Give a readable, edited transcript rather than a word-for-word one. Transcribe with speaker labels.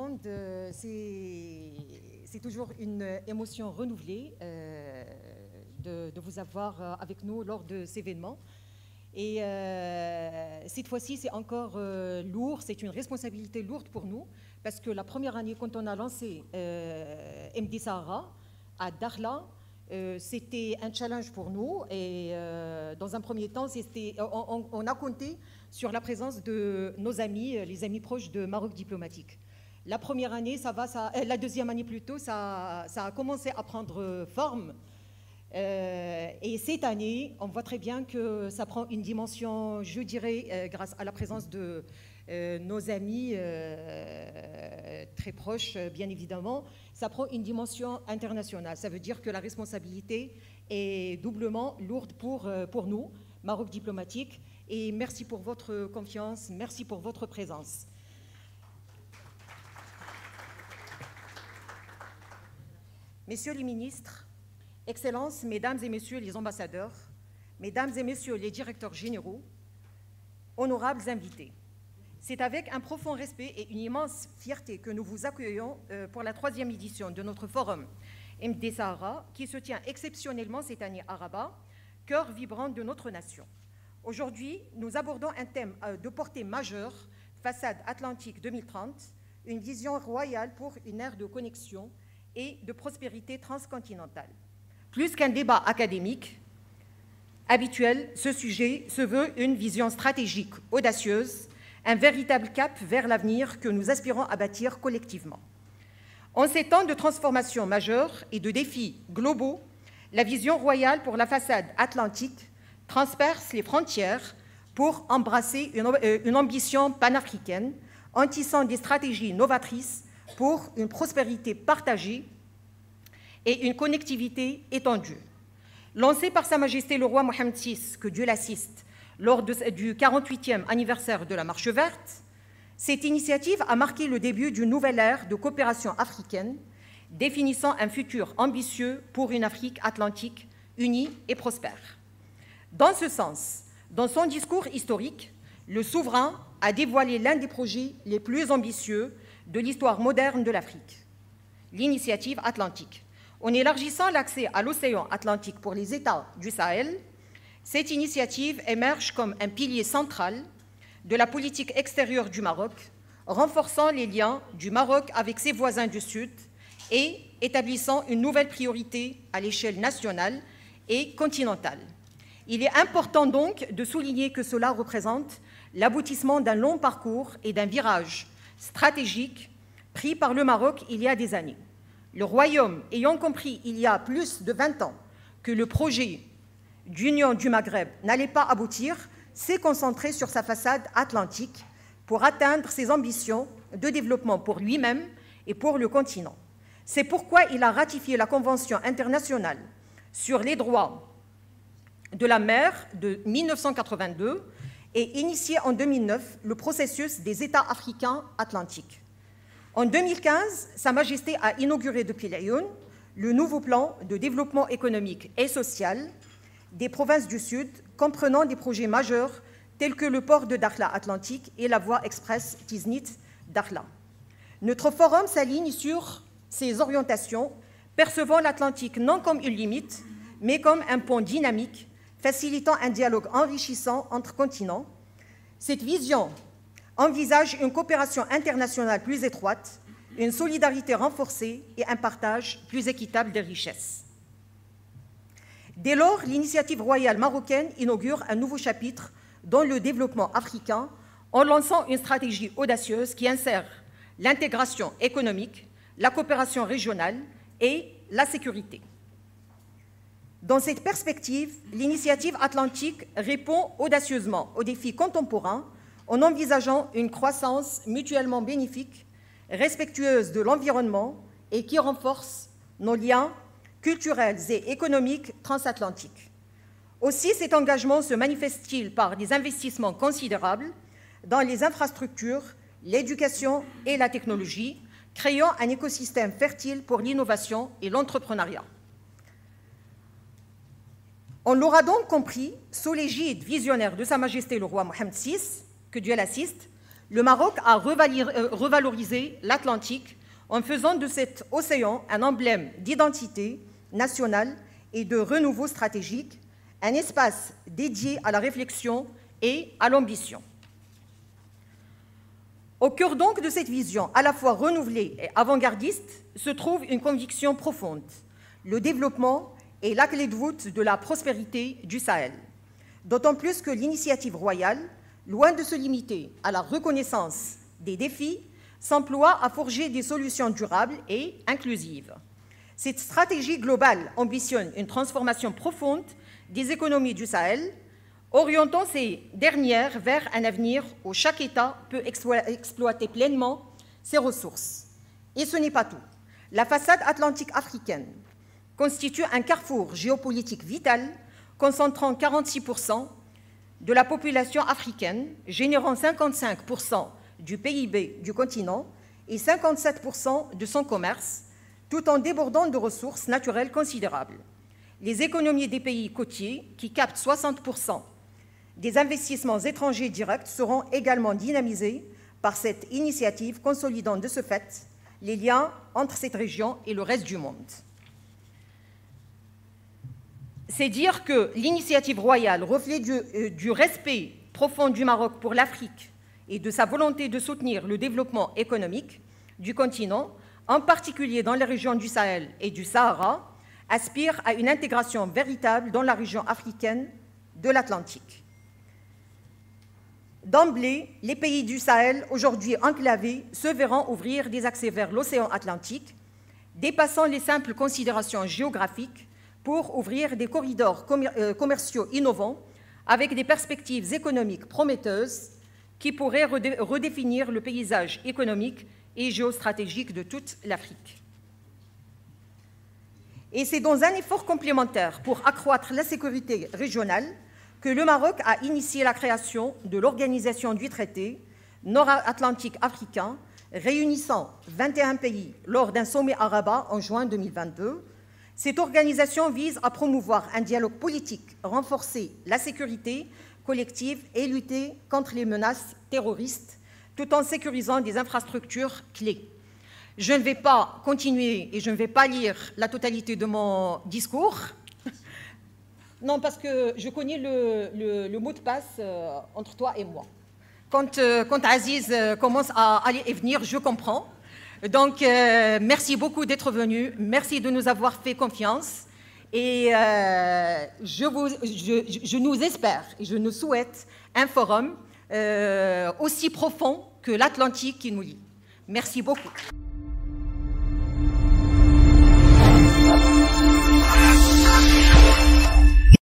Speaker 1: monde, c'est toujours une émotion renouvelée de vous avoir avec nous lors de cet événement. Et cette fois-ci, c'est encore lourd, c'est une responsabilité lourde pour nous, parce que la première année, quand on a lancé MD Sahara à Dakhla, c'était un challenge pour nous. Et dans un premier temps, on a compté sur la présence de nos amis, les amis proches de Maroc Diplomatique. La première année, la deuxième année plutôt, ça a commencé à prendre forme. Et cette année, on voit très bien que ça prend une dimension, je dirais, grâce à la présence de nos amis très proches, bien évidemment, ça prend une dimension internationale. Ça veut dire que la responsabilité est doublement lourde pour nous, Maroc Diplomatique. Et merci pour votre confiance, merci pour votre présence. Messieurs les ministres, Excellences, Mesdames et Messieurs les ambassadeurs, Mesdames et Messieurs les directeurs généraux, honorables invités, c'est avec un profond respect et une immense fierté que nous vous accueillons pour la 3e édition de notre forum MD Sahara, qui se tient exceptionnellement cette année à Rabat, cœur vibrant de notre nation. Aujourd'hui, nous abordons un thème de portée majeure, Façade Atlantique 2030, une vision royale pour une ère de connexion et de prospérité transcontinentale. Plus qu'un débat académique habituel, ce sujet se veut une vision stratégique audacieuse, un véritable cap vers l'avenir que nous aspirons à bâtir collectivement. En ces temps de transformation majeure et de défis globaux, la vision royale pour la façade atlantique transperce les frontières pour embrasser une ambition panafricaine en tissant des stratégies novatrices pour une prospérité partagée et une connectivité étendue. Lancée par Sa Majesté le roi Mohamed VI, que Dieu l'assiste, lors du 48e anniversaire de la Marche verte, cette initiative a marqué le début d'une nouvelle ère de coopération africaine, définissant un futur ambitieux pour une Afrique atlantique unie et prospère. Dans ce sens, dans son discours historique, le souverain a dévoilé l'un des projets les plus ambitieux de l'histoire moderne de l'Afrique, l'initiative atlantique. En élargissant l'accès à l'océan Atlantique pour les États du Sahel, cette initiative émerge comme un pilier central de la politique extérieure du Maroc, renforçant les liens du Maroc avec ses voisins du Sud et établissant une nouvelle priorité à l'échelle nationale et continentale. Il est important donc de souligner que cela représente l'aboutissement d'un long parcours et d'un virage stratégique pris par le Maroc il y a des années. Le Royaume ayant compris il y a plus de 20 ans que le projet d'union du Maghreb n'allait pas aboutir, s'est concentré sur sa façade atlantique pour atteindre ses ambitions de développement pour lui-même et pour le continent. C'est pourquoi il a ratifié la Convention internationale sur les droits de la mer de 1982 et initié en 2009 le processus des États africains atlantiques. En 2015, Sa Majesté a inauguré depuis l'Aïoun le nouveau plan de développement économique et social des provinces du Sud, comprenant des projets majeurs tels que le port de Dakhla Atlantique et la voie express Tiznit-Dakhla. Notre forum s'aligne sur ces orientations, percevant l'Atlantique non comme une limite, mais comme un pont dynamique, facilitant un dialogue enrichissant entre continents. Cette vision envisage une coopération internationale plus étroite, une solidarité renforcée et un partage plus équitable des richesses. Dès lors, l'initiative royale marocaine inaugure un nouveau chapitre dans le développement africain en lançant une stratégie audacieuse qui insère l'intégration économique, la coopération régionale et la sécurité. Dans cette perspective, l'initiative atlantique répond audacieusement aux défis contemporains en envisageant une croissance mutuellement bénéfique, respectueuse de l'environnement et qui renforce nos liens culturels et économiques transatlantiques. Aussi, cet engagement se manifeste-t-il par des investissements considérables dans les infrastructures, l'éducation et la technologie, créant un écosystème fertile pour l'innovation et l'entrepreneuriat. On l'aura donc compris, sous l'égide visionnaire de Sa Majesté le roi Mohamed VI, que Dieu l'assiste, Le Maroc a revalorisé l'Atlantique en faisant de cet océan un emblème d'identité nationale et de renouveau stratégique, un espace dédié à la réflexion et à l'ambition. Au cœur donc de cette vision à la fois renouvelée et avant-gardiste se trouve une conviction profonde. Le développement est la clé de voûte de la prospérité du Sahel. D'autant plus que l'initiative royale, loin de se limiter à la reconnaissance des défis, s'emploie à forger des solutions durables et inclusives. Cette stratégie globale ambitionne une transformation profonde des économies du Sahel, orientant ces dernières vers un avenir où chaque État peut exploiter pleinement ses ressources. Et ce n'est pas tout. La façade atlantique africaine constitue un carrefour géopolitique vital, concentrant 46% de la population africaine, générant 55% du PIB du continent et 57% de son commerce, tout en débordant de ressources naturelles considérables. Les économies des pays côtiers, qui captent 60% des investissements étrangers directs, seront également dynamisées par cette initiative, consolidant de ce fait les liens entre cette région et le reste du monde. C'est dire que l'initiative royale, reflet du respect profond du Maroc pour l'Afrique et de sa volonté de soutenir le développement économique du continent, en particulier dans les régions du Sahel et du Sahara, aspire à une intégration véritable dans la région africaine de l'Atlantique. D'emblée, les pays du Sahel, aujourd'hui enclavés, se verront ouvrir des accès vers l'océan Atlantique, dépassant les simples considérations géographiques pour ouvrir des corridors commerciaux innovants avec des perspectives économiques prometteuses qui pourraient redéfinir le paysage économique et géostratégique de toute l'Afrique. Et c'est dans un effort complémentaire pour accroître la sécurité régionale que le Maroc a initié la création de l'Organisation du traité nord-atlantique africain, réunissant 21 pays lors d'un sommet à Rabat en juin 2022. Cette organisation vise à promouvoir un dialogue politique, renforcer la sécurité collective et lutter contre les menaces terroristes, tout en sécurisant des infrastructures clés. Je ne vais pas continuer et je ne vais pas lire la totalité de mon discours. Non, parce que je connais le mot de passe entre toi et moi. Quand Aziz commence à aller et venir, je comprends. Donc, merci beaucoup d'être venu. Merci de nous avoir fait confiance. Et je nous espère et je nous souhaite un forum aussi profond que l'Atlantique qui nous lie. Merci beaucoup.